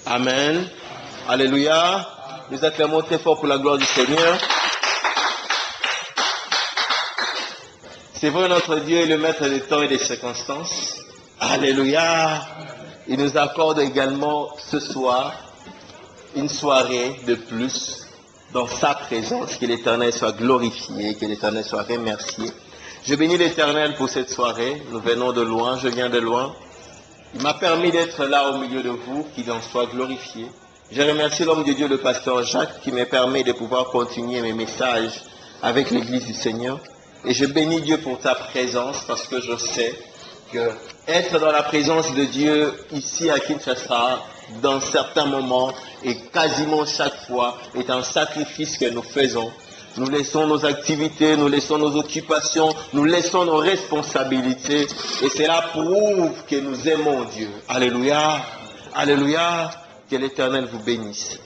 Amen. Alléluia. Nous acclamons très fort pour la gloire du Seigneur. C'est vrai, notre Dieu est le maître des temps et des circonstances. Alléluia. Il nous accorde également ce soir une soirée de plus dans sa présence. Que l'Éternel soit glorifié, que l'Éternel soit remercié. Je bénis l'Éternel pour cette soirée. Nous venons de loin, je viens de loin. Il m'a permis d'être là au milieu de vous, qu'il en soit glorifié. Je remercie l'homme de Dieu, le pasteur Jacques, qui me permet de pouvoir continuer mes messages avec l'Église du Seigneur. Et je bénis Dieu pour ta présence, parce que je sais que être dans la présence de Dieu ici à Kinshasa, dans certains moments et quasiment chaque fois, est un sacrifice que nous faisons. Nous laissons nos activités, nous laissons nos occupations, nous laissons nos responsabilités. Et cela prouve que nous aimons Dieu. Alléluia. Alléluia. Que l'Éternel vous bénisse.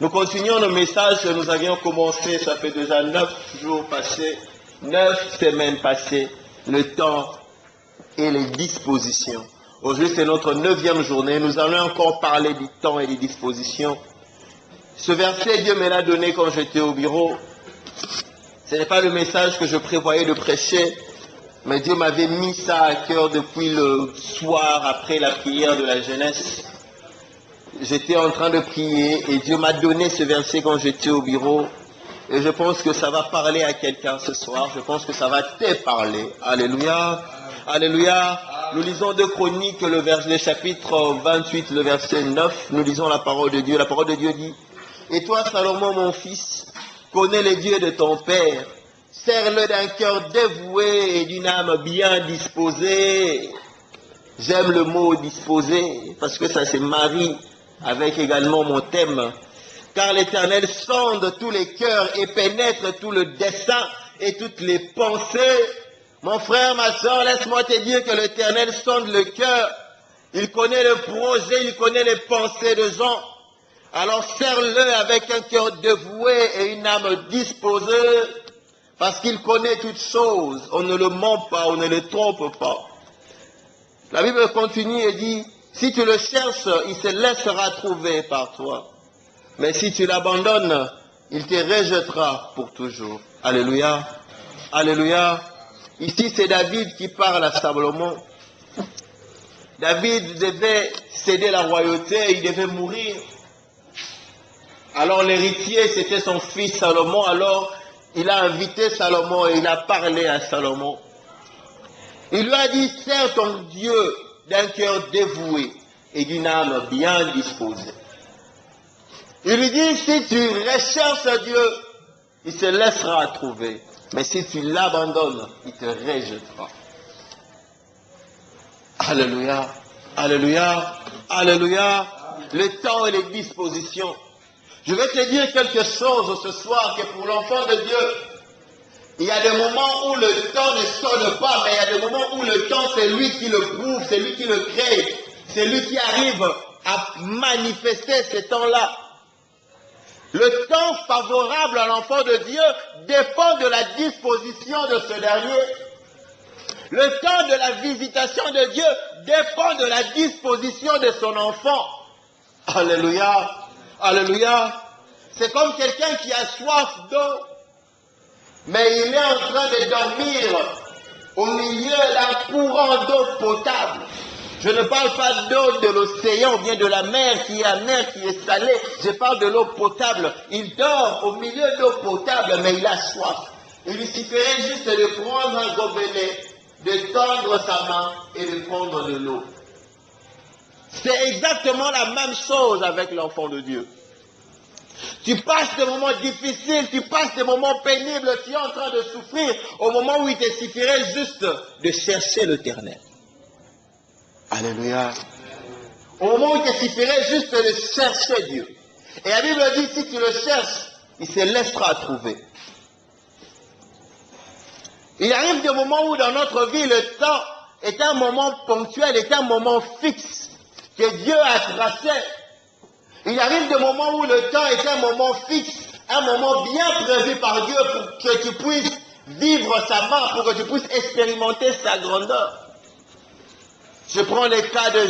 Nous continuons le message que nous avions commencé, ça fait déjà 9 jours passés, 9 semaines passées, le temps et les dispositions. Aujourd'hui, c'est notre 9e journée. Nous allons encore parler du temps et des dispositions. Ce verset, Dieu me l'a donné quand j'étais au bureau. Ce n'est pas le message que je prévoyais de prêcher, mais Dieu m'avait mis ça à cœur depuis le soir après la prière de la jeunesse. J'étais en train de prier et Dieu m'a donné ce verset quand j'étais au bureau. Et je pense que ça va parler à quelqu'un ce soir. Je pense que ça va te parler. Alléluia. Alléluia. Nous lisons 2 Chroniques, le chapitre 28, le verset 9. Nous lisons la parole de Dieu. La parole de Dieu dit: Et toi, Salomon, mon fils, connais les dieux de ton père. Sers-le d'un cœur dévoué et d'une âme bien disposée. J'aime le mot disposé parce que ça se marie avec également mon thème. Car l'Éternel sonde tous les cœurs et pénètre tout le dessein et toutes les pensées. Mon frère, ma soeur, laisse-moi te dire que l'Éternel sonde le cœur. Il connaît le projet, il connaît les pensées des gens. Alors serre-le avec un cœur dévoué et une âme disposée, parce qu'il connaît toutes choses. On ne le ment pas, on ne le trompe pas. La Bible continue et dit: si tu le cherches, il se laissera trouver par toi. Mais si tu l'abandonnes, il te rejettera pour toujours. Alléluia. Alléluia. Ici, c'est David qui parle à Salomon. David devait céder la royauté, il devait mourir. Alors l'héritier, c'était son fils Salomon. Alors il a invité Salomon et il a parlé à Salomon. Il lui a dit: sers ton Dieu d'un cœur dévoué et d'une âme bien disposée. Il lui dit: si tu recherches Dieu, il se laissera trouver. Mais si tu l'abandonnes, il te rejettera. Alléluia. Alléluia. Alléluia. Le temps et les dispositions. Je vais te dire quelque chose ce soir, que pour l'enfant de Dieu, il y a des moments où le temps ne sonne pas, mais il y a des moments où le temps, c'est lui qui le prouve, c'est lui qui le crée, c'est lui qui arrive à manifester ce temps-là. Le temps favorable à l'enfant de Dieu dépend de la disposition de ce dernier. Le temps de la visitation de Dieu dépend de la disposition de son enfant. Alléluia. Alléluia. C'est comme quelqu'un qui a soif d'eau, mais il est en train de dormir au milieu d'un courant d'eau potable. Je ne parle pas d'eau de l'océan ou bien de la mer qui est amère, qui est salée. Je parle de l'eau potable. Il dort au milieu d'eau potable, mais il a soif. Il lui suffirait juste de prendre un gobelet, de tendre sa main et de prendre de l'eau. C'est exactement la même chose avec l'enfant de Dieu. Tu passes des moments difficiles, tu passes des moments pénibles, tu es en train de souffrir au moment où il te suffirait juste de chercher l'Éternel. Alléluia. Au moment où il te suffirait juste de chercher Dieu. Et la Bible dit, si tu le cherches, il se laissera trouver. Il arrive des moments où dans notre vie, le temps est un moment ponctuel, est un moment fixe que Dieu a tracé. Il arrive des moments où le temps est un moment fixe, un moment bien prévu par Dieu pour que tu puisses vivre sa main, pour que tu puisses expérimenter sa grandeur. Je prends le cas de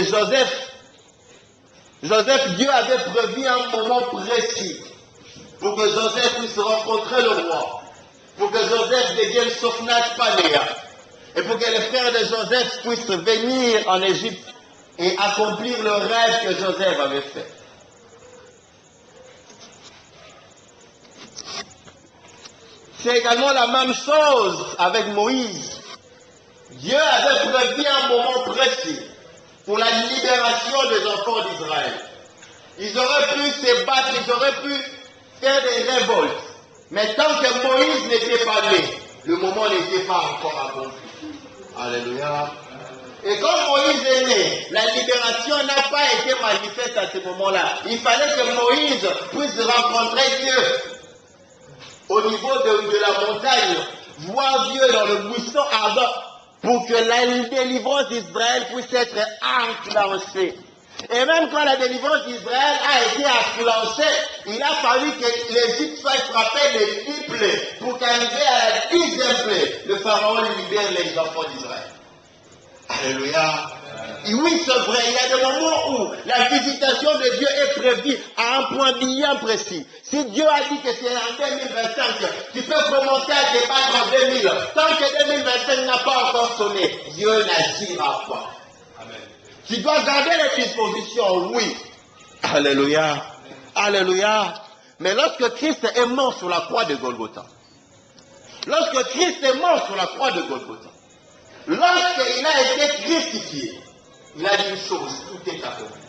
Joseph. Joseph, Dieu avait prévu un moment précis pour que Joseph puisse rencontrer le roi, pour que Joseph devienne Sophnath Panéa, et pour que les frères de Joseph puissent venir en Égypte et accomplir le rêve que Joseph avait fait. C'est également la même chose avec Moïse. Dieu avait prévu un moment précis pour la libération des enfants d'Israël. Ils auraient pu se battre, ils auraient pu faire des révoltes. Mais tant que Moïse n'était pas né, le moment n'était pas encore accompli. Alléluia. Et quand Moïse est né, la libération n'a pas été manifeste à ce moment-là. Il fallait que Moïse puisse rencontrer Dieu au niveau de la montagne, voir Dieu dans le buisson ardent, pour que la délivrance d'Israël puisse être enclenchée. Et même quand la délivrance d'Israël a été enclenchée, il a fallu que l'Égypte soit frappée de 10 plaies, pour qu'arriver à la 10e plaie, le Pharaon libère les enfants d'Israël. Alléluia. Et oui, c'est vrai, il y a des moments où la visitation de Dieu est prévue à un point bien précis. Si Dieu a dit que c'est en 2025, tu peux commencer à te battre en 2000. Tant que 2025 n'a pas encore sonné, Dieu n'agira pas. Amen. Tu dois garder les dispositions, oui. Alléluia. Alléluia. Mais lorsque Christ est mort sur la croix de Golgotha, lorsque Christ est mort sur la croix de Golgotha, lorsqu'il a été crucifié, il a dit une chose, tout est accompli.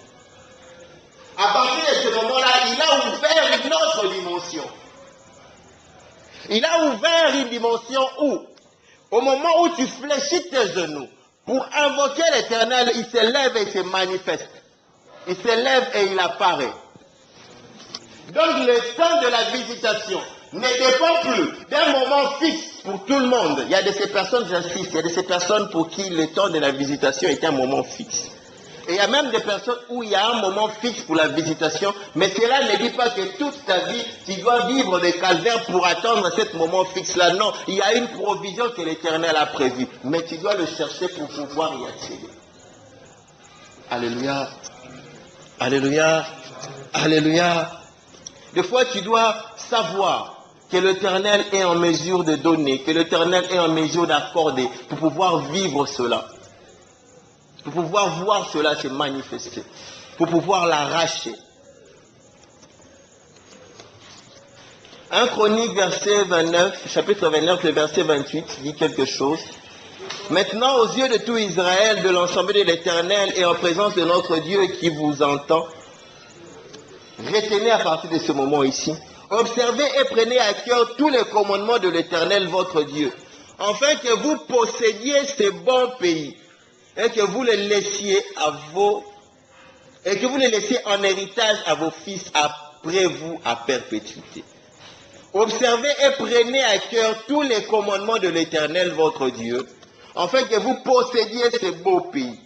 À partir de ce moment-là, il a ouvert une autre dimension. Il a ouvert une dimension où, au moment où tu fléchis tes genoux pour invoquer l'Éternel, il se lève et il se manifeste. Il se lève et il apparaît. Donc le temps de la visitation ne dépend plus d'un moment fixe pour tout le monde. Il y a de ces personnes, j'insiste, il y a de ces personnes pour qui le temps de la visitation est un moment fixe. Et il y a même des personnes où il y a un moment fixe pour la visitation, mais cela ne dit pas que toute ta vie, tu dois vivre des calvaires pour attendre ce moment fixe-là. Non, il y a une provision que l'Éternel a prévue, mais tu dois le chercher pour pouvoir y accéder. Alléluia. Alléluia. Alléluia. Des fois, tu dois savoir que l'Éternel est en mesure de donner, que l'Éternel est en mesure d'accorder pour pouvoir vivre cela. Pour pouvoir voir cela se manifester, pour pouvoir l'arracher. 1 Chronique, verset 29, chapitre 29, le verset 28, dit quelque chose. Maintenant, aux yeux de tout Israël, de l'ensemble de l'Éternel et en présence de notre Dieu qui vous entend, retenez à partir de ce moment ici, observez et prenez à cœur tous les commandements de l'Éternel votre Dieu, afin que vous possédiez ce bon pays, et que vous le laissiez en héritage à vos fils après vous à perpétuité. Observez et prenez à cœur tous les commandements de l'Éternel votre Dieu, afin que vous possédiez ce beau pays.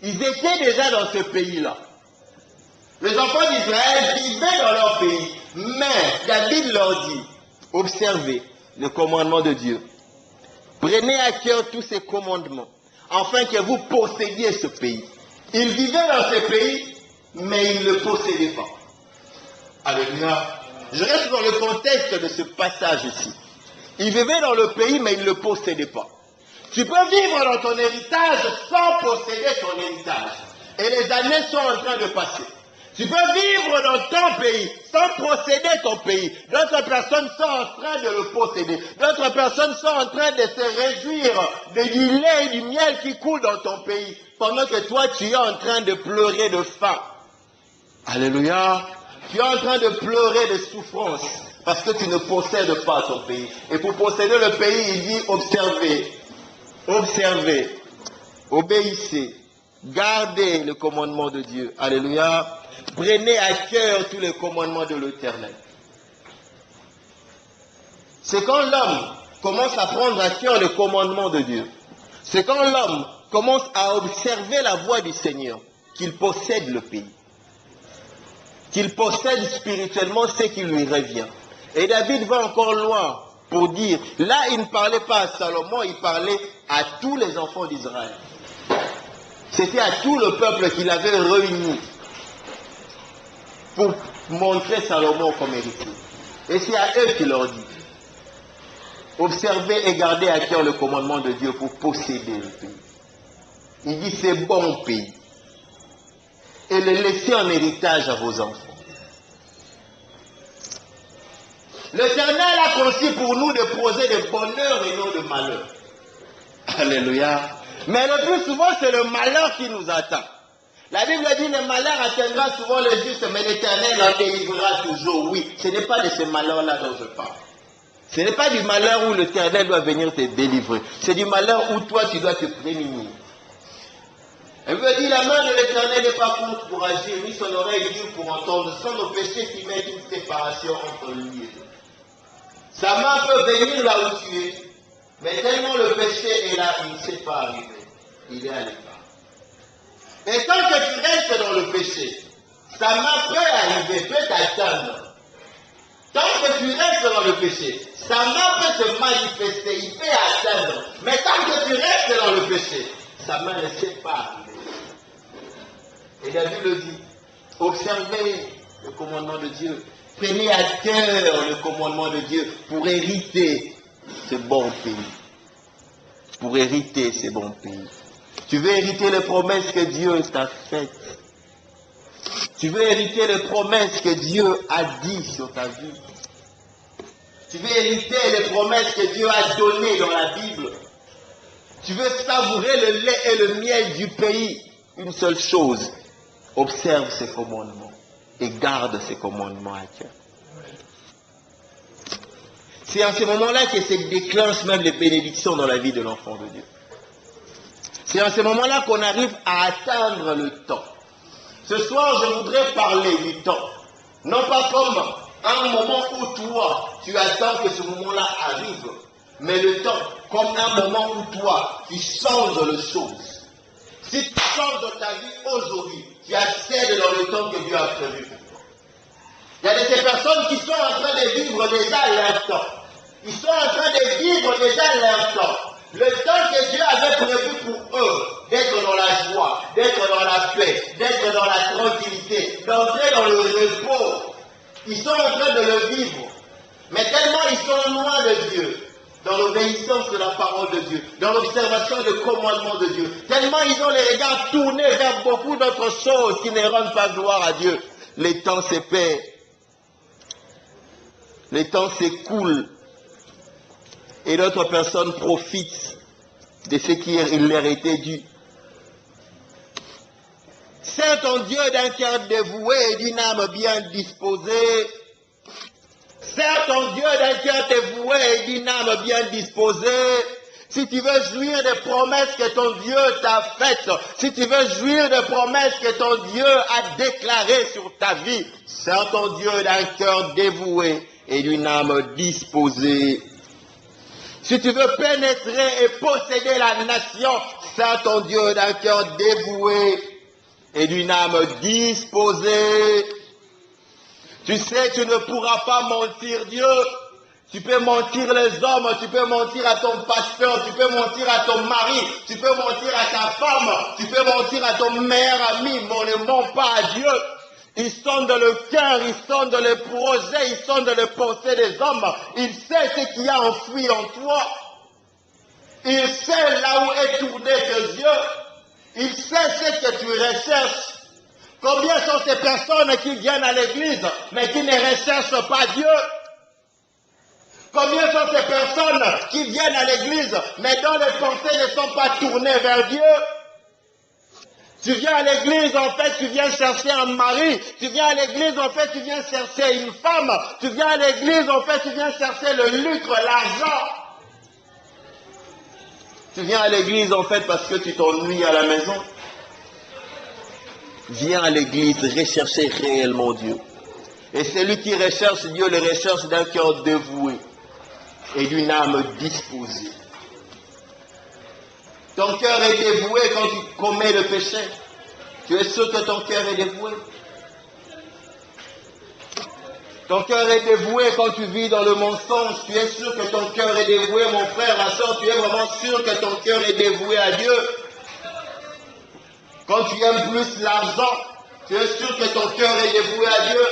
Ils étaient déjà dans ce pays-là. Les enfants d'Israël vivaient dans leur pays, mais David leur dit, observez le commandement de Dieu. Prenez à cœur tous ces commandements, afin que vous possédiez ce pays. Ils vivaient dans ce pays, mais ils ne le possédaient pas. Alléluia. Je reste dans le contexte de ce passage ici. Ils vivaient dans le pays, mais ils ne le possédaient pas. Tu peux vivre dans ton héritage sans posséder ton héritage. Et les années sont en train de passer. Tu peux vivre dans ton pays sans posséder ton pays. D'autres personnes sont en train de le posséder. D'autres personnes sont en train de se réjouir du lait et du miel qui coule dans ton pays. Pendant que toi, tu es en train de pleurer de faim. Alléluia. Tu es en train de pleurer de souffrance parce que tu ne possèdes pas ton pays. Et pour posséder le pays, il dit observez, observez, obéissez, gardez le commandement de Dieu. Alléluia. Prenez à cœur tous les commandements de l'Éternel. C'est quand l'homme commence à prendre à cœur les commandements de Dieu. C'est quand l'homme commence à observer la voix du Seigneur qu'il possède le pays. Qu'il possède spirituellement ce qui lui revient. Et David va encore loin pour dire, là il ne parlait pas à Salomon, il parlait à tous les enfants d'Israël. C'était à tout le peuple qu'il avait réuni. pour montrer Salomon comme héritier. Et c'est à eux qu'il leur dit, observez et gardez à cœur le commandement de Dieu pour posséder le pays. Il dit c'est bon pays. Et le laisser en héritage à vos enfants. L'Éternel a conçu pour nous de poser de bonheur et non de malheur. Alléluia. Mais le plus souvent, c'est le malheur qui nous attend. La Bible dit le malheur atteindra souvent le juste, mais l'Éternel en délivrera toujours. Oui, ce n'est pas de ce malheur-là dont je parle. Ce n'est pas du malheur où l'Éternel doit venir te délivrer. C'est du malheur où toi, tu dois te prémunir. Elle veut dire, la main de l'Éternel n'est pas courte pour agir, ni son oreille dure pour entendre. Ce sont nos péchés qui mettent une séparation entre lui et nous. Sa main peut venir là où tu es, mais tellement le péché est là, il ne sait pas arriver. Il est à l'écart. Et tant que tu restes dans le péché, sa main peut arriver, peut t'atteindre. Tant que tu restes dans le péché, sa main peut se manifester, il peut atteindre. Mais tant que tu restes dans le péché, sa main ne sait pas arriver. Et la Bible dit, observez le commandement de Dieu. Prenez à cœur le commandement de Dieu pour hériter ce bon pays. Pour hériter ce bon pays. Tu veux hériter les promesses que Dieu t'a faites. Tu veux hériter les promesses que Dieu a dit sur ta vie. Tu veux hériter les promesses que Dieu a données dans la Bible. Tu veux savourer le lait et le miel du pays. Une seule chose, observe ces commandements et garde ces commandements à cœur. C'est à ce moment-là que se déclenchent même les bénédictions dans la vie de l'enfant de Dieu. C'est à ce moment-là qu'on arrive à atteindre le temps. Ce soir, je voudrais parler du temps. Non pas comme un moment où toi, tu attends que ce moment-là arrive, mais le temps comme un moment où toi, tu changes les choses. Si tu changes dans ta vie aujourd'hui, tu accèdes dans le temps que Dieu a prévu pour toi. Il y a de ces personnes qui sont en train de vivre déjà leur temps. Ils sont en train de vivre déjà leur temps. Le temps que Dieu avait prévu pour eux, d'être dans la joie, d'être dans la paix, d'être dans la tranquillité, d'entrer dans le repos. Ils sont en train de le vivre. Mais tellement ils sont loin de Dieu, dans l'obéissance de la parole de Dieu, dans l'observation des commandements de Dieu. Tellement ils ont les regards tournés vers beaucoup d'autres choses qui ne rendent pas gloire à Dieu. Les temps s'épèrent. Les temps s'écoulent. Et d'autres personnes profitent de ce qui leur était dû. C'est ton Dieu d'un cœur dévoué et d'une âme bien disposée. C'est ton Dieu d'un cœur dévoué et d'une âme bien disposée. Si tu veux jouir des promesses que ton Dieu t'a faites, si tu veux jouir des promesses que ton Dieu a déclarées sur ta vie, c'est ton Dieu d'un cœur dévoué et d'une âme disposée. Si tu veux pénétrer et posséder la nation, c'est ton Dieu d'un cœur dévoué et d'une âme disposée. Tu sais, tu ne pourras pas mentir Dieu. Tu peux mentir les hommes, tu peux mentir à ton pasteur, tu peux mentir à ton mari, tu peux mentir à ta femme, tu peux mentir à ton meilleur ami, mais on ne ment pas à Dieu. Ils sont dans le cœur, ils sont dans le projet, ils sont dans les pensées des hommes. Il sait ce qu'il y a enfoui en toi. Il sait là où est tourné tes yeux. Il sait ce que tu recherches. Combien sont ces personnes qui viennent à l'église, mais qui ne recherchent pas Dieu? Combien sont ces personnes qui viennent à l'église, mais dont les pensées ne sont pas tournées vers Dieu? Tu viens à l'église, en fait, tu viens chercher un mari. Tu viens à l'église, en fait, tu viens chercher une femme. Tu viens à l'église, en fait, tu viens chercher le lucre, l'argent. Tu viens à l'église, en fait, parce que tu t'ennuies à la maison. Viens à l'église rechercher réellement Dieu. Et celui qui recherche Dieu le recherche d'un cœur dévoué et d'une âme disposée. Ton cœur est dévoué quand tu commets le péché. Tu es sûr que ton cœur est dévoué. Ton cœur est dévoué quand tu vis dans le mensonge. Tu es sûr que ton cœur est dévoué, mon frère, ma soeur. Tu es vraiment sûr que ton cœur est dévoué à Dieu. Quand tu aimes plus l'argent, Tu es sûr que ton cœur est dévoué à Dieu?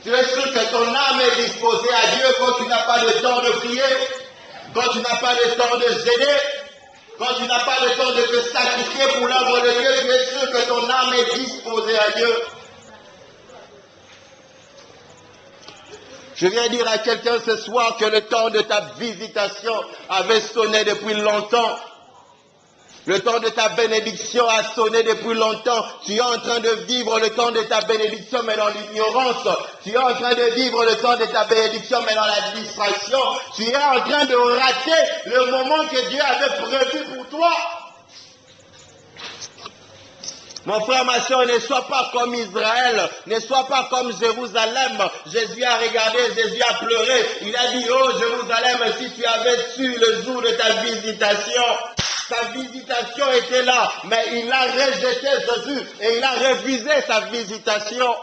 Tu es sûr que ton âme est disposée à Dieu quand tu n'as pas le temps de prier, quand tu n'as pas le temps de gêner, quand tu n'as pas le temps de te sacrifier pour l'œuvre de Dieu? Tu es sûr que ton âme est disposée à Dieu? Je viens dire à quelqu'un ce soir que le temps de ta visitation avait sonné depuis longtemps. Le temps de ta bénédiction a sonné depuis longtemps. Tu es en train de vivre le temps de ta bénédiction, mais dans l'ignorance. Tu es en train de vivre le temps de ta bénédiction, mais dans la distraction. Tu es en train de rater le moment que Dieu avait prévu pour toi. Mon frère, ma soeur, ne sois pas comme Israël, ne sois pas comme Jérusalem. Jésus a regardé, Jésus a pleuré. Il a dit, oh Jérusalem, si tu avais su le jour de ta visitation. Sa visitation était là, mais il a rejeté Jésus et il a refusé sa visitation.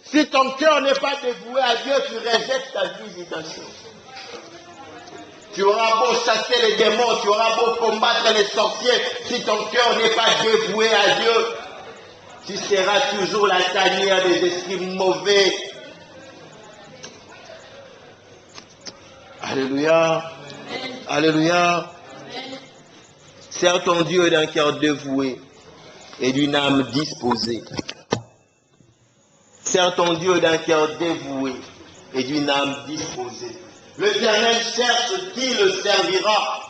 Si ton cœur n'est pas dévoué à Dieu, tu rejettes ta visitation. Tu auras beau chasser les démons, tu auras beau combattre les sorciers, si ton cœur n'est pas dévoué à Dieu, tu seras toujours la tanière des esprits mauvais. Alléluia. Alléluia. Sers ton Dieu d'un cœur dévoué et d'une âme disposée. Sers ton Dieu d'un cœur dévoué et d'une âme disposée. L'Éternel cherche qui le servira.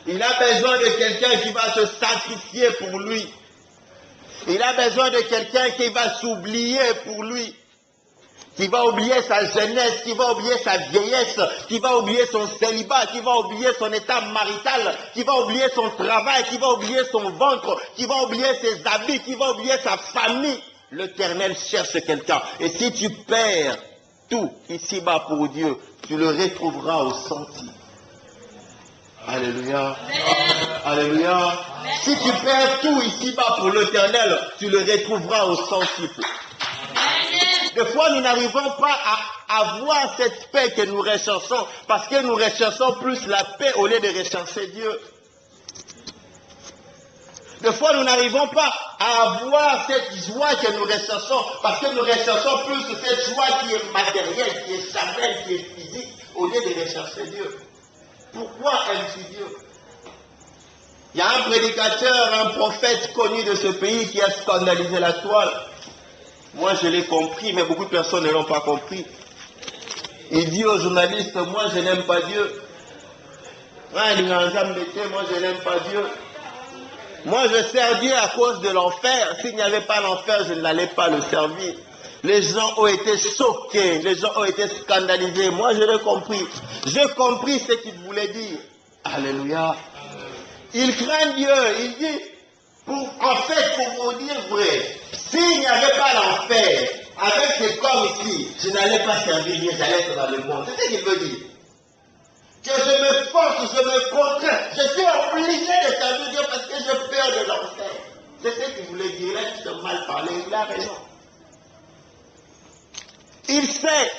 Il a besoin de quelqu'un qui va se sacrifier pour lui. Il a besoin de quelqu'un qui va s'oublier pour lui. Qui va oublier sa jeunesse, qui va oublier sa vieillesse, qui va oublier son célibat, qui va oublier son état marital, qui va oublier son travail, qui va oublier son ventre, qui va oublier ses habits, qui va oublier sa famille. L'Éternel cherche quelqu'un. Et si tu perds tout ici-bas pour Dieu, tu le retrouveras au centime. Alléluia. Alléluia. Si tu perds tout ici-bas pour l'Éternel, tu le retrouveras au centuple. Des fois, nous n'arrivons pas à avoir cette paix que nous recherchons parce que nous recherchons plus la paix au lieu de rechercher Dieu. Des fois, nous n'arrivons pas à avoir cette joie que nous recherchons parce que nous recherchons plus cette joie qui est matérielle, qui est charnelle, qui est physique, au lieu de rechercher Dieu. Pourquoi aimes-tu Dieu? Il y a un prédicateur, un prophète connu de ce pays qui a scandalisé la toile. Moi, je l'ai compris, mais beaucoup de personnes ne l'ont pas compris. Il dit aux journalistes, moi, je n'aime pas Dieu. Moi, je n'aime pas Dieu. Moi, je sers Dieu à cause de l'enfer. S'il n'y avait pas l'enfer, je n'allais pas le servir. Les gens ont été choqués, les gens ont été scandalisés. Moi, je l'ai compris. J'ai compris ce qu'il voulait dire. Alléluia. Il craint Dieu. Il dit, en fait, pour vous dire vrai, s'il n'y avait pas l'enfer, avec ces corps ici, je n'allais pas servir Dieu, j'allais être dans le monde. C'est ce qu'il veut dire. Que je me force, je me contrains. Je suis obligé de servir Dieu parce que j'ai peur de l'enfer. C'est ce qu'il voulait dire. Il a juste mal parlé, il a raison. Il sait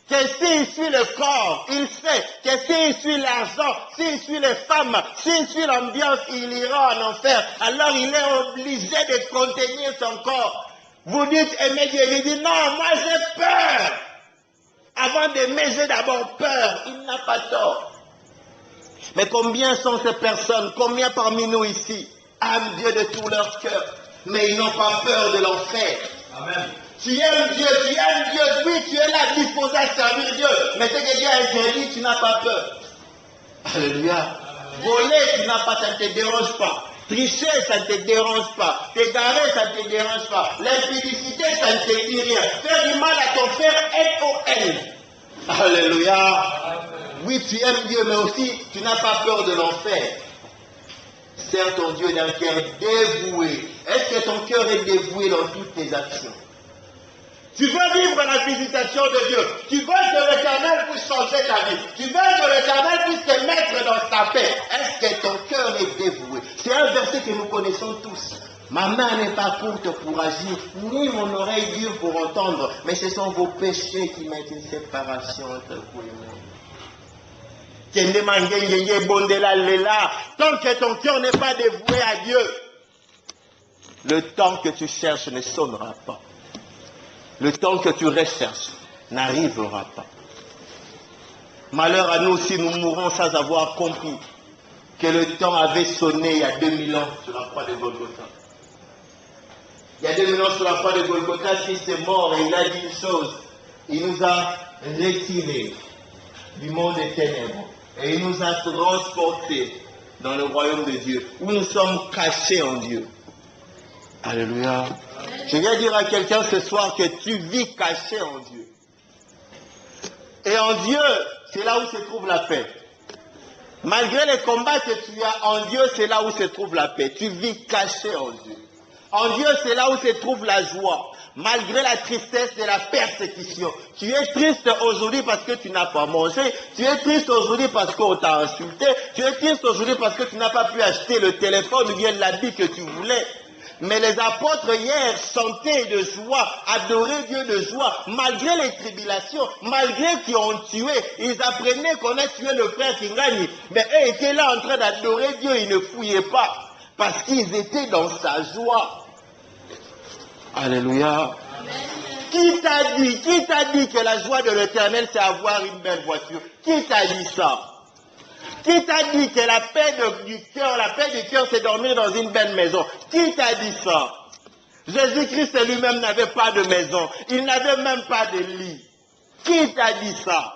que s'il suit le corps, il sait que s'il suit l'argent, s'il suit les femmes, s'il suit l'ambiance, il ira en enfer. Alors il est obligé de contenir son corps. Vous dites aimer Dieu, il dit non, moi j'ai peur. Avant d'aimer, j'ai d'abord peur. Il n'a pas tort. Mais combien sont ces personnes, combien parmi nous ici, aiment Dieu de tout leur cœur, mais ils n'ont pas peur de l'enfer. Amen. Tu aimes Dieu, oui, tu es là disposé à servir Dieu. Mais ce que Dieu a interdit, tu n'as pas peur. Alléluia. Voler, tu n'as pas, ça ne te dérange pas. Tricher, ça ne te dérange pas. T'égarer, ça ne te dérange pas. L'impudicité, ça ne te dit rien. Faire du mal à ton frère, N-O-N. Alléluia. Oui, tu aimes Dieu, mais aussi, tu n'as pas peur de l'enfer. Sers ton Dieu d'un cœur dévoué. Est-ce que ton cœur est dévoué dans toutes tes actions? Tu veux vivre la visitation de Dieu. Tu veux que l'Éternel puisse changer ta vie. Tu veux que l'Éternel puisse te mettre dans sa paix. Est-ce que ton cœur est dévoué? C'est un verset que nous connaissons tous. Ma main n'est pas courte pour agir, ni mon oreille dure pour entendre. Mais ce sont vos péchés qui mettent une séparation entre vous et moi. Tant que ton cœur n'est pas dévoué à Dieu, le temps que tu cherches ne sonnera pas. Le temps que tu recherches n'arrivera pas. Malheur à nous si nous mourons sans avoir compris que le temps avait sonné il y a 2000 ans sur la croix de Golgotha. Il y a 2000 ans sur la croix de Golgotha, Christ est mort et il a dit une chose. Il nous a retirés du monde des ténèbres et il nous a transportés dans le royaume de Dieu, où nous sommes cachés en Dieu. Alléluia. Je viens dire à quelqu'un ce soir que tu vis caché en Dieu. Et en Dieu, c'est là où se trouve la paix. Malgré les combats que tu as en Dieu, c'est là où se trouve la paix. Tu vis caché en Dieu. En Dieu, c'est là où se trouve la joie. Malgré la tristesse et la persécution. Tu es triste aujourd'hui parce que tu n'as pas mangé. Tu es triste aujourd'hui parce qu'on t'a insulté. Tu es triste aujourd'hui parce que tu n'as pas pu acheter le téléphone ou bien l'habit que tu voulais. Mais les apôtres hier chantaient de joie, adoraient Dieu de joie, malgré les tribulations, malgré qu'ils ont tué. Ils apprenaient qu'on a tué le frère Kingani. Mais eux étaient là en train d'adorer Dieu, ils ne fouillaient pas. Parce qu'ils étaient dans sa joie. Alléluia. Qui t'a dit que la joie de l'Éternel, c'est avoir une belle voiture? Qui t'a dit ça? Qui t'a dit que la paix du cœur, c'est dormir dans une belle maison? Qui t'a dit ça? Jésus-Christ lui-même n'avait pas de maison. Il n'avait même pas de lit. Qui t'a dit ça?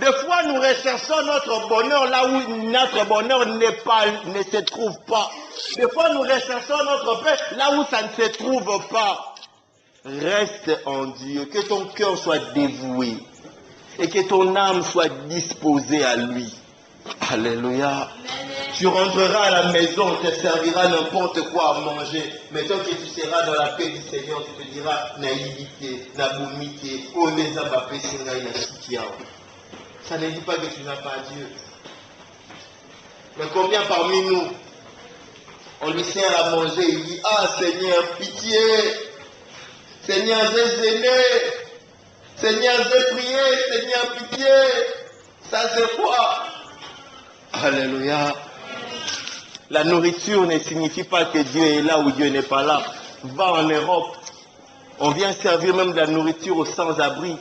Des fois, nous recherchons notre bonheur là où notre bonheur ne se trouve pas. Des fois, nous recherchons notre paix là où ça ne se trouve pas. Reste en Dieu, que ton cœur soit dévoué et que ton âme soit disposée à lui. Alléluia. Tu rentreras à la maison, on te servira n'importe quoi à manger. Mais tant que tu seras dans la paix du Seigneur, tu te diras naïveté, nabomité, oneza bapé singaï na sikia. Ça ne dit pas que tu n'as pas Dieu. Mais combien parmi nous, on lui sert à manger, il dit, ah Seigneur, pitié, Seigneur, j'ai gêné, Seigneur, j'ai prié, Seigneur, pitié, ça c'est quoi? Alléluia. La nourriture ne signifie pas que Dieu est là ou Dieu n'est pas là. Va en Europe, on vient servir même de la nourriture aux sans-abri.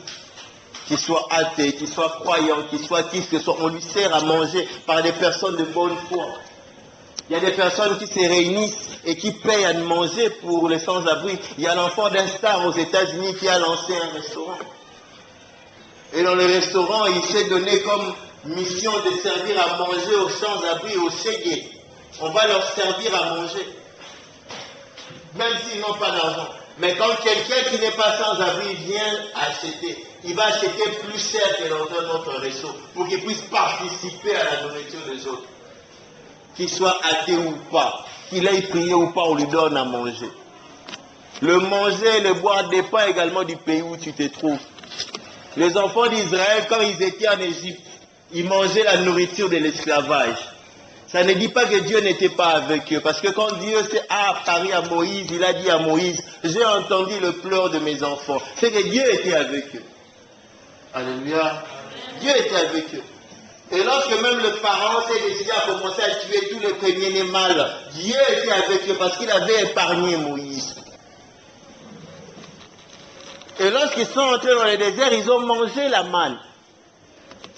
Qu'il soit athée, qu'il soit croyant, qu'il soit qui que ce soit, on lui sert à manger par des personnes de bonne foi. Il y a des personnes qui se réunissent et qui payent à manger pour les sans-abri. Il y a l'enfant d'un star aux États-Unis qui a lancé un restaurant. Et dans le restaurant, il s'est donné comme mission de servir à manger aux sans-abri, aux chégués. On va leur servir à manger. Même s'ils n'ont pas d'argent. Mais quand quelqu'un qui n'est pas sans-abri vient acheter, il va acheter plus cher que dans un autre réseau pour qu'il puisse participer à la nourriture des autres. Qu'il soit athée ou pas, qu'il aille prier ou pas, on lui donne à manger. Le manger et le boire dépend également du pays où tu te trouves. Les enfants d'Israël, quand ils étaient en Égypte, ils mangeaient la nourriture de l'esclavage. Ça ne dit pas que Dieu n'était pas avec eux. Parce que quand Dieu s'est apparu à Moïse, il a dit à Moïse, j'ai entendu le pleur de mes enfants. C'est que Dieu était avec eux. Alléluia. Dieu était avec eux. Et lorsque même le pharaon s'est décidé à commencer à tuer tous les premiers-nés mâles, Dieu était avec eux parce qu'il avait épargné Moïse. Et lorsqu'ils sont entrés dans le désert, ils ont mangé la manne.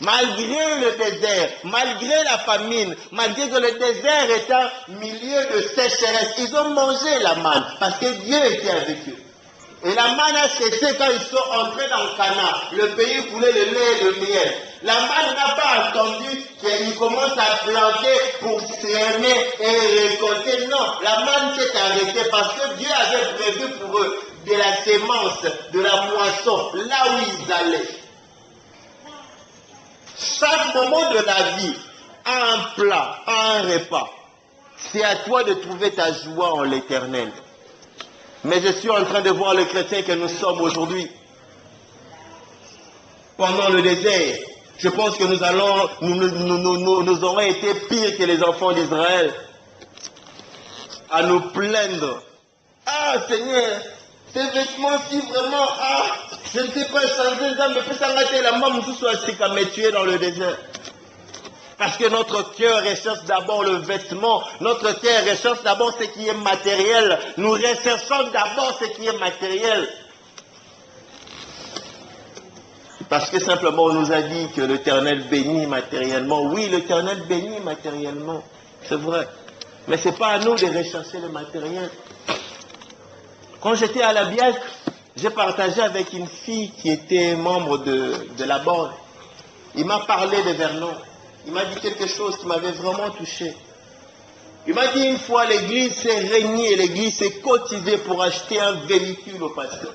Malgré le désert, malgré la famine, malgré que le désert est un milieu de sécheresse, ils ont mangé la manne parce que Dieu était avec eux. Et la manne a cessé quand ils sont entrés dans Canaan. Le pays coulait le lait et le miel. La manne n'a pas entendu qu'ils commencent à planter pour s'aimer et récolter. Non, la manne s'est arrêtée parce que Dieu avait prévu pour eux de la sémence, de la moisson, là où ils allaient. Chaque moment de la vie a un plat, a un repas. C'est à toi de trouver ta joie en l'Éternel. Mais je suis en train de voir le chrétien que nous sommes aujourd'hui. Pendant le désert, je pense que nous aurons été pires que les enfants d'Israël. À nous plaindre. Ah Seigneur, ces vêtements si vraiment, je ne sais pas changer ça, mais peut s'arrêter la main, tout soit assis à me tuer dans le désert. Parce que notre cœur recherche d'abord le vêtement. Notre cœur recherche d'abord ce qui est matériel. Nous recherchons d'abord ce qui est matériel. Parce que simplement on nous a dit que l'Éternel bénit matériellement. Oui, l'Éternel bénit matériellement. C'est vrai. Mais ce n'est pas à nous de rechercher le matériel. Quand j'étais à la Biac, j'ai partagé avec une fille qui était membre de la bande. Il m'a parlé de Vernon. Il m'a dit quelque chose qui m'avait vraiment touché. Il m'a dit une fois, l'église s'est réunie, l'église s'est cotisée pour acheter un véhicule au pasteur.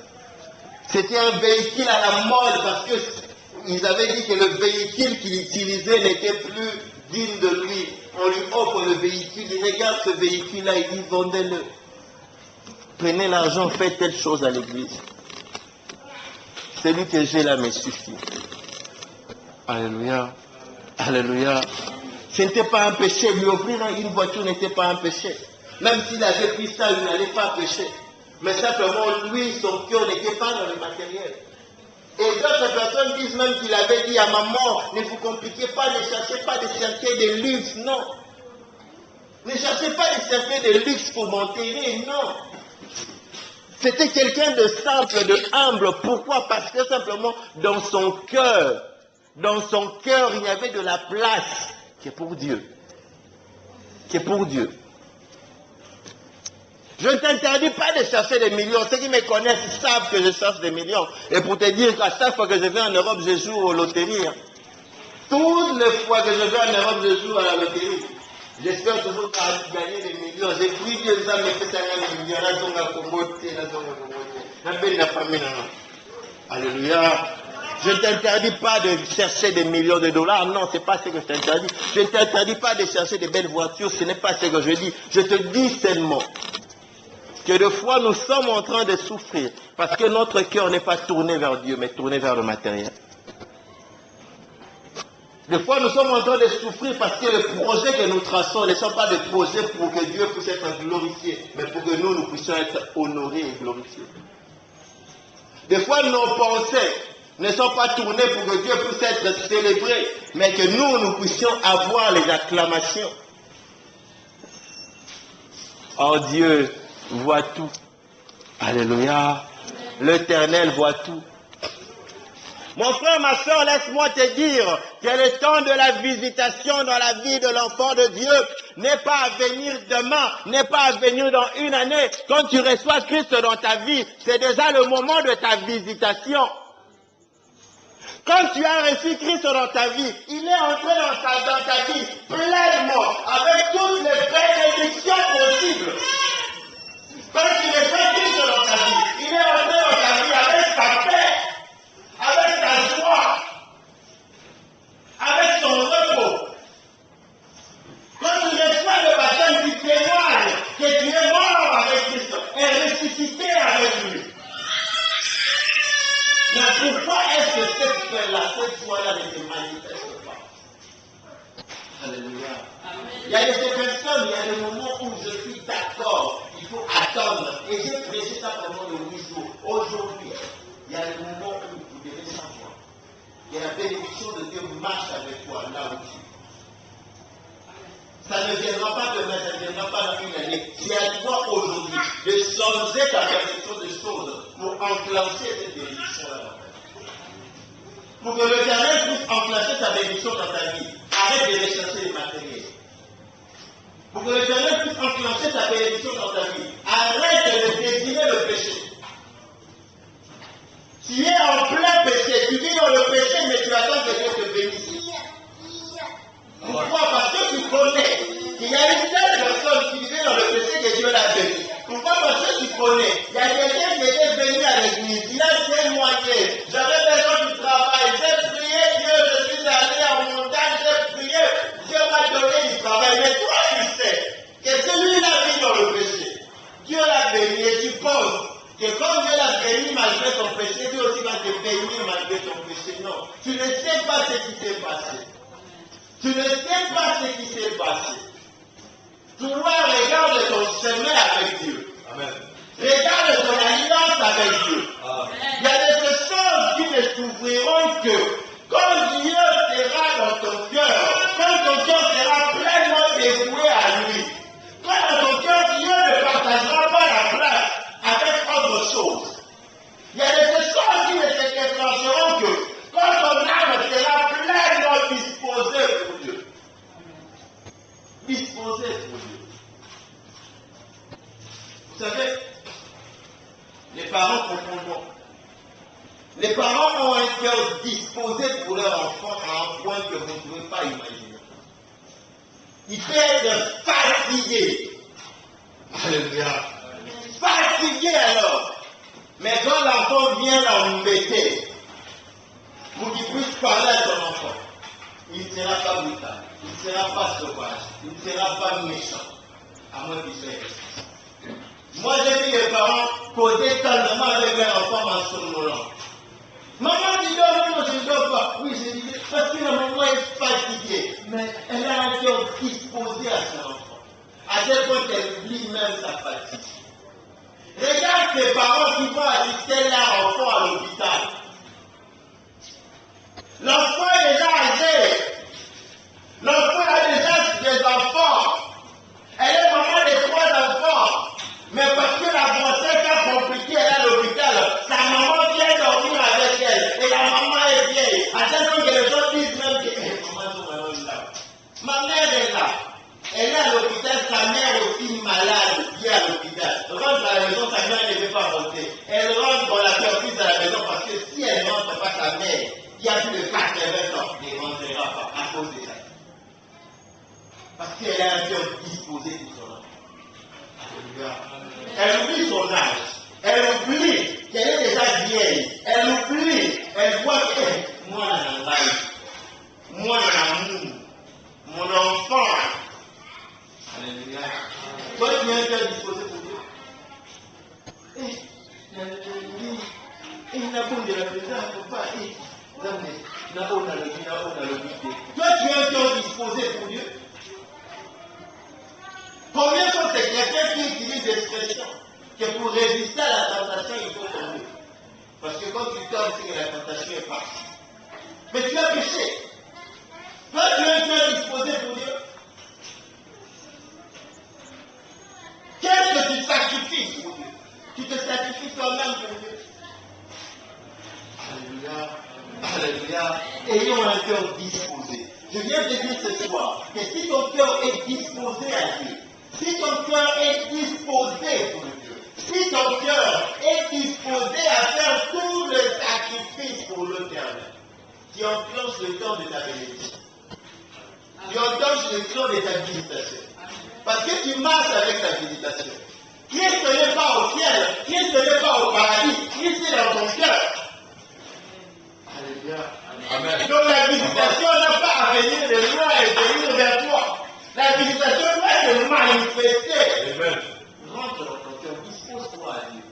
C'était un véhicule à la mode parce qu'ils avaient dit que le véhicule qu'il utilisait n'était plus digne de lui. On lui offre le véhicule, il regarde ce véhicule-là, il dit vendez-le. Prenez l'argent, faites telle chose à l'église. Celui que j'ai là me suffit. Alléluia. Alléluia. Ce n'était pas un péché. Lui offrir une voiture n'était pas un péché. Même s'il avait pris ça, il n'allait pas pécher. Mais simplement, lui, son cœur n'était pas dans le matériel. Et d'autres personnes disent même qu'il avait dit à maman, ne vous compliquez pas, ne cherchez pas de chercher des luxe, non. Ne cherchez pas de chercher des luxe pour m'enterrer, non. C'était quelqu'un de simple, de humble. Pourquoi? Parce que simplement, dans son cœur, il y avait de la place qui est pour Dieu. Qui est pour Dieu. Je ne t'interdis pas de chercher des millions. Ceux qui me connaissent savent que je cherche des millions. Et pour te dire qu'à chaque fois que je vais en Europe, je joue aux loteries. Toutes les fois que je vais en Europe, je joue à la loterie. J'espère toujours gagner des millions. J'ai pris Dieu, ça me fait des millions. Alléluia. Je ne t'interdis pas de chercher des millions de dollars. Non, ce n'est pas ce que je t'interdis. Je ne t'interdis pas de chercher des belles voitures. Ce n'est pas ce que je dis. Je te dis seulement que des fois nous sommes en train de souffrir parce que notre cœur n'est pas tourné vers Dieu, mais tourné vers le matériel. Des fois nous sommes en train de souffrir parce que les projets que nous traçons ne sont pas des projets pour que Dieu puisse être glorifié, mais pour que nous puissions être honorés et glorifiés. Des fois nos pensées ne sont pas tournées pour que Dieu puisse être célébré, mais que nous puissions avoir les acclamations. Oh, Dieu voit tout. Alléluia. L'Éternel voit tout. Mon frère, ma soeur, laisse-moi te dire que le temps de la visitation dans la vie de l'enfant de Dieu n'est pas à venir demain, n'est pas à venir dans une année. Quand tu reçois Christ dans ta vie, c'est déjà le moment de ta visitation. Quand tu as reçu Christ dans ta vie, il est entré dans ta vie pleinement, avec toutes les bénédictions possibles. Quand tu reçois Christ dans ta vie, il est entré dans ta vie avec sa paix, avec sa joie, avec son repos. Quand tu reçois le baptême, tu témoignes que tu es mort avec Christ et ressuscité avec lui. Mais pourquoi est-ce que cette foi-là ne se manifeste pas? Alléluia. Il y a des personnes, il y a des moments où je suis d'accord, il faut attendre. Et j'ai prêché ça pendant le 8 jours. Aujourd'hui, il y a des moments où vous devez savoir. Il y a la bénédiction de Dieu marche avec toi là où tu es. Ça ne viendra pas demain, ça ne viendra pas dans une année. C'est à toi aujourd'hui de changer ta perception des choses pour enclencher cette bénédiction-là dans ta vie. Pour que l'Éternel puisse enclencher sa bénédiction dans ta vie, arrête de rechercher les matériels. Pour que l'Éternel puisse enclencher sa bénédiction dans ta vie, arrête de désirer le péché. Tu es en plein péché, tu vis dans le péché, mais tu attends que Dieu te bénisse. Pourquoi? Parce que tu connais qu'il y a une telle personne qui vit dans le péché que Dieu l'a béni. Pourquoi? Parce que tu connais. Il y a quelqu'un qui était venu à l'église, il a témoigné. J'avais besoin du travail, j'ai prié Dieu, je suis allé en montagne, j'ai prié, Dieu m'a donné du travail. Mais toi, tu sais que celui-là vit dans le péché. Dieu l'a béni et tu penses que comme Dieu l'a béni malgré ton péché, Dieu aussi va te bénir malgré ton péché. Non, tu ne sais pas ce qui s'est passé. Tu ne sais pas ce qui s'est passé. Toi, regarde ton chemin avec Dieu. Amen. Regarde ton alliance avec Dieu. Amen. Il y a des choses qui ne s'ouvriront que quand Dieu sera dans ton cœur, quand ton Vous savez, les parents confondent. Les parents ont un cœur disposé pour leur enfant à un point que vous ne pouvez pas imaginer. Il peut être fatigué. Alléluia. Fatigué alors. Mais quand l'enfant vient l'embêter, pour qu'il puisse parler à son enfant, il ne sera pas brutal, il ne sera pas sauvage, il ne sera pas méchant, à moins qu'il soit excessif. Moi, j'ai vu les parents causer tendrement avec leur enfant en somnolant. Maman, tu dors, non, je ne dors pas. Oui, je dis, parce que la maman est fatiguée, mais elle a un cœur disposé à son enfant, à tel point qu'elle oublie même sa fatigue. Regarde ces parents qui vont assister leur enfant à l'hôpital. L'enfant est déjà âgé. L'enfant a déjà des enfants. Elle est maman de 3 enfants. Mais parce que la grossesse a compliqué, elle est à l'hôpital, sa maman vient dormir avec elle. Et la maman est vieille. À tel point que les gens disent même que maman est là. Ma mère est là. Elle est à l'hôpital, sa mère aussi malade, vient à l'hôpital. Rentre à la maison, sa mère ne veut pas rentrer. Elle rentre dans la service à la maison parce que si elle ne rentre pas, sa mère, qui a plus de 80 ans, ne rentrera pas à cause de ça. Parce qu'elle a un cœur disposé pour son enfant. Elle oublie son âge. Elle oublie qu'elle est déjà vieille. Elle oublie. Elle voit que moi, moi, l'amour, mon enfant. Alléluia. Toi, tu as un cœur disposé pour Dieu. Il n'a pas de la présence, papa. Toi, tu as un cœur disposé pour Dieu. Combien sont ces chrétiens qui utilisent l'expression que pour résister à la tentation, il faut tomber? Parce que quand tu tombes, c'est que la tentation est partie. Mais tu as péché. Toi, tu as un cœur disposé pour Dieu. Qu'est-ce que tu sacrifies pour Dieu? Tu te sacrifies toi-même pour Dieu. Alléluia. Alléluia. Ayons un cœur disposé. Je viens de dire ce soir que si ton cœur est disposé à Dieu, si ton cœur est disposé pour Dieu, si ton cœur est disposé à faire tout le sacrifice pour l'Éternel, tu enclenches le temps de ta bénédiction. Tu enclenches le temps de ta visitation. Parce que tu marches avec ta visitation. Christ n'est pas au ciel, Christ n'est pas au paradis, Christ est dans ton cœur. Alléluia. Amen. Donc la visitation n'a pas à venir de loin et venir vers toi. La visitation doit se manifester. Amen. Rentre dans ton cœur, dispose-toi à Dieu.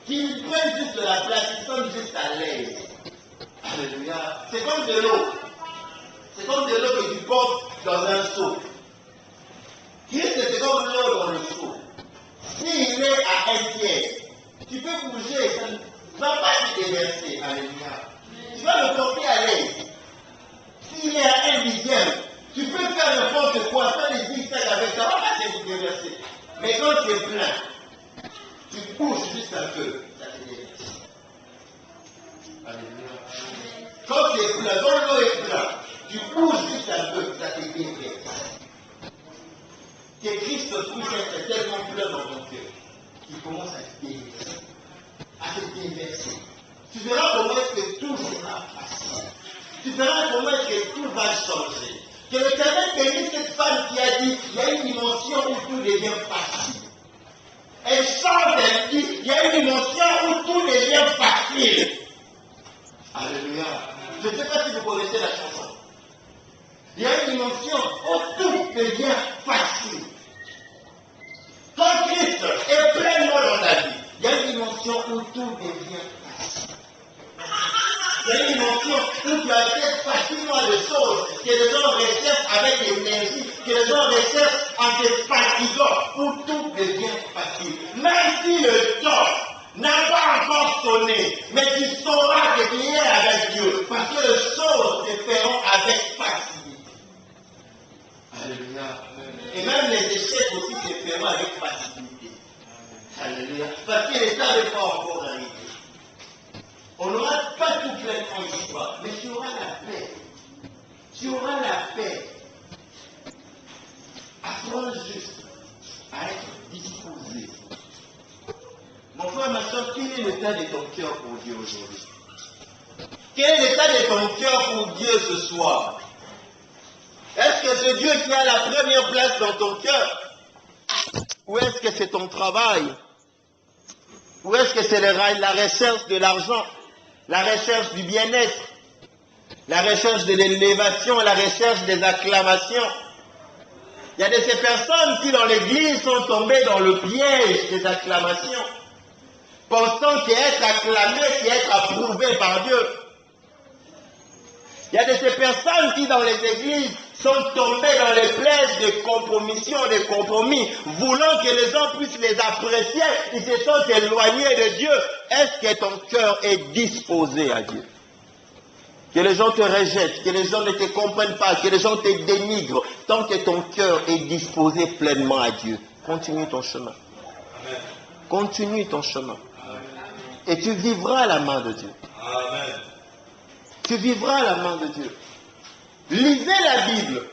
Qu'il prenne juste de la place, qu'il sonne juste à l'aise. Alléluia. C'est comme de l'eau. C'est comme de l'eau que tu portes dans un seau. Christ, c'est comme l'eau dans le seau. S'il est à un tiers, tu peux bouger, ça ne va pas te déverser. Alléluia. Tu vas le porter à l'aise. S'il est à un dixième, tu peux faire n'importe quoi, faire les zigzags avec ça, va pas te déverser. Mais quand tu es plein, tu pousses juste un peu, ça te déverse. Alléluia. Quand tu es plein, quand l'eau est plein, tu pousses juste un peu, ça te déverse. Que Christ puisse être tellement plein dans ton cœur qu'il commence à te déverser. À te déverser. Tu verras comment est-ce que tout sera facile. Tu verras comment est-ce que tout va changer. Que l'Éternel bénisse cette femme qui a dit il y a une dimension où tout devient facile. Elle change, elle dit il y a une dimension où tout devient facile. Alléluia. Je ne sais pas si vous connaissez la chanson. Il y a une dimension où tout devient facile. Quand Christ est pleinement dans ta vie, il y a une dimension où tout devient facile. Il y a une dimension où tu acceptes facilement les choses que les gens recherchent avec énergie, que les gens recherchent en te fatiguant, où tout devient facile. Même si le temps n'a pas encore sonné, mais tu sauras que tu es avec Dieu, parce que les choses se feront avec facilité. Alléluia. Et même les échecs aussi se feront avec facilité. Alléluia. Parce que l'État n'est pas encore arrivé. On n'aura pas tout pleinement l'histoire, mais tu auras la paix. Tu auras la paix. Apprends juste à être disposé pasteur, quel est l'état de ton cœur pour Dieu aujourd'hui? Quel est l'état de ton cœur pour Dieu ce soir? Est-ce que c'est Dieu qui a la première place dans ton cœur? Ou est-ce que c'est ton travail? Ou est-ce que c'est la recherche de l'argent, la recherche du bien-être, la recherche de l'élévation, la recherche des acclamations? Il y a de ces personnes qui dans l'église sont tombées dans le piège des acclamations, pensant qu'être acclamé, c'est être approuvé par Dieu. Il y a de ces personnes qui dans les églises sont tombées dans les pièges de compromission, de compromis, voulant que les gens puissent les apprécier, ils se sont éloignés de Dieu. Est-ce que ton cœur est disposé à Dieu? Que les gens te rejettent, que les gens ne te comprennent pas, que les gens te dénigrent, tant que ton cœur est disposé pleinement à Dieu, continue ton chemin. Amen. Continue ton chemin. Amen. Et tu vivras la main de Dieu. Amen. Tu vivras la main de Dieu. Lisez la Bible.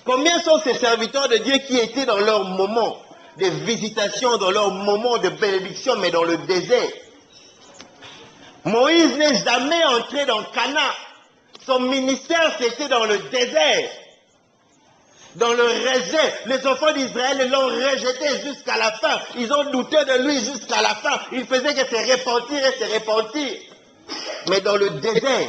Combien sont ces serviteurs de Dieu qui étaient dans leur moment de visitation, dans leur moment de bénédiction, mais dans le désert? Moïse n'est jamais entré dans Canaan. Son ministère, c'était dans le désert. Dans le rejet. Les enfants d'Israël l'ont rejeté jusqu'à la fin. Ils ont douté de lui jusqu'à la fin. Il faisait que se repentir et se repentir. Mais dans le désert,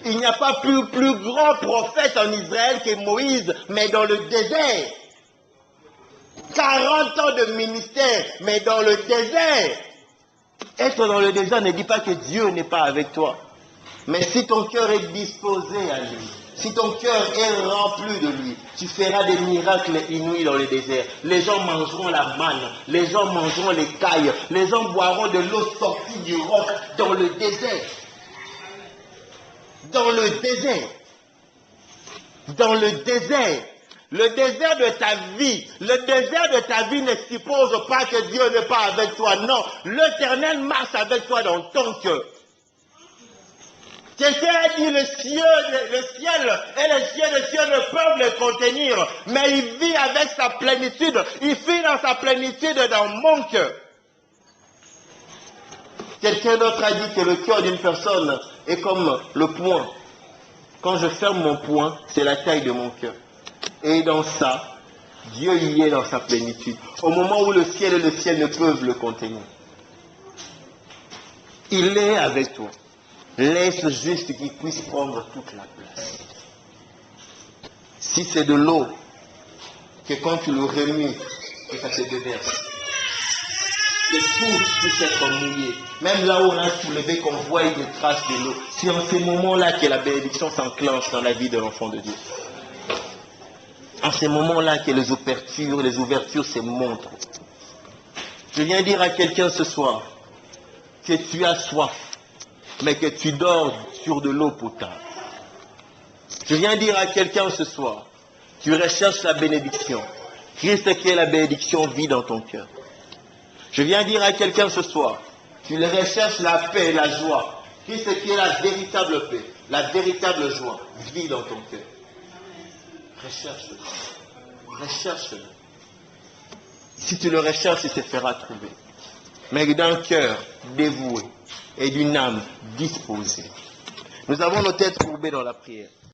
il n'y a pas plus grand prophète en Israël que Moïse, mais dans le désert. 40 ans de ministère, mais dans le désert. Être dans le désert ne dit pas que Dieu n'est pas avec toi. Mais si ton cœur est disposé à lui, si ton cœur est rempli de lui, tu feras des miracles inouïs dans le désert. Les gens mangeront la manne, les gens mangeront les cailles, les gens boiront de l'eau sortie du roc dans le désert. Dans le désert. Dans le désert. Le désert de ta vie, ne suppose pas que Dieu n'est pas avec toi. Non, l'Éternel marche avec toi dans ton cœur. Quelqu'un a dit le ciel et les cieux ne peuvent le contenir, mais il vit avec sa plénitude. Il vit dans sa plénitude dans mon cœur. Quelqu'un d'autre a dit que le cœur d'une personne est comme le poing. Quand je ferme mon poing, c'est la taille de mon cœur. Et dans ça, Dieu y est dans sa plénitude. Au moment où le ciel et le ciel ne peuvent le contenir. Il est avec toi. Laisse juste qu'il puisse prendre toute la place. Si c'est de l'eau, que quand tu le remues, que ça se déverse. Que tout puisse être mouillé. Même là où on a soulevé, qu'on voit des traces de l'eau. C'est en ces moments-là que la bénédiction s'enclenche dans la vie de l'enfant de Dieu. En ces moments-là que les ouvertures se montrent. Je viens dire à quelqu'un ce soir que tu as soif, mais que tu dors sur de l'eau potable. Je viens dire à quelqu'un ce soir, tu recherches la bénédiction. Christ qui est la bénédiction vit dans ton cœur. Je viens dire à quelqu'un ce soir, tu recherches la paix et la joie. Christ qui est la véritable paix, la véritable joie vit dans ton cœur. Recherche-le. Recherche-le. Si tu le recherches, il se fera trouver. Mais d'un cœur dévoué et d'une âme disposée. Nous avons nos têtes courbées dans la prière.